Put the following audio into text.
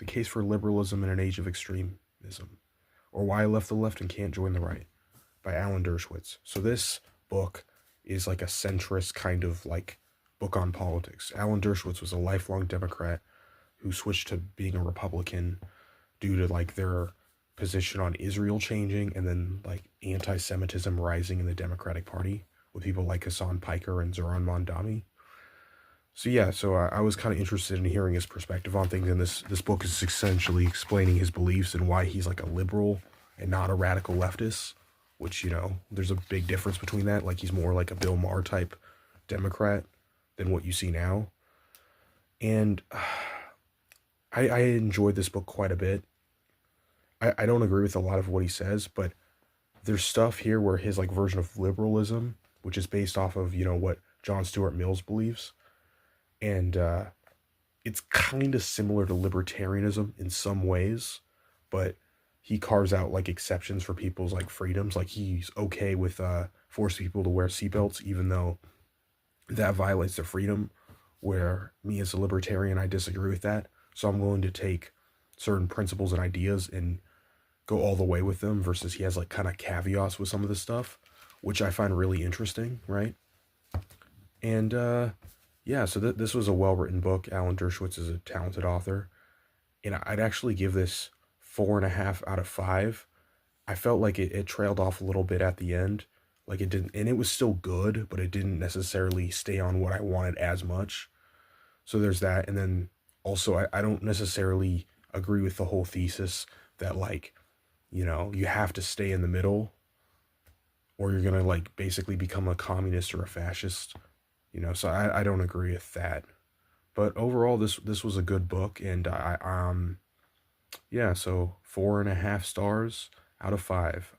The Case for Liberalism in an Age of Extremism, or Why I Left the Left and Can't Join the Right, by Alan Dershowitz. So this book is like a centrist kind of like book on politics. Alan Dershowitz was a lifelong Democrat who switched to being a Republican due to like their position on Israel changing and then like anti-Semitism rising in the Democratic Party with people like Hassan Piker and Zoran Mondami. So yeah, I was kind of interested in hearing his perspective on things, and this book is essentially explaining his beliefs and why he's like a liberal and not a radical leftist. Which there's a big difference between that. Like he's more like a Bill Maher type Democrat than what you see now. And I enjoyed this book quite a bit. I don't agree with a lot of what he says, but there's stuff here where his like version of liberalism, which is based off of what John Stuart Mill's believes, and it's kind of similar to libertarianism in some ways, but he carves out like exceptions for people's like freedoms. Like he's okay with forcing people to wear seatbelts, even though that violates their freedom. Where me as a libertarian, I disagree with that. So I'm willing to take certain principles and ideas and go all the way with them. Versus he has like kind of caveats with some of this stuff, which I find really interesting, right? And yeah, so this was a well-written book. Alan Dershowitz is a talented author. And I'd actually give this 4.5 out of 5. I felt like it trailed off a little bit at the end. Like it didn't, and it was still good, but it didn't necessarily stay on what I wanted as much. So there's that. And then also, I don't necessarily agree with the whole thesis that like, you have to stay in the middle or you're going to like basically become a communist or a fascist. So I don't agree with that. But overall, this was a good book, and yeah, so 4.5 stars out of 5.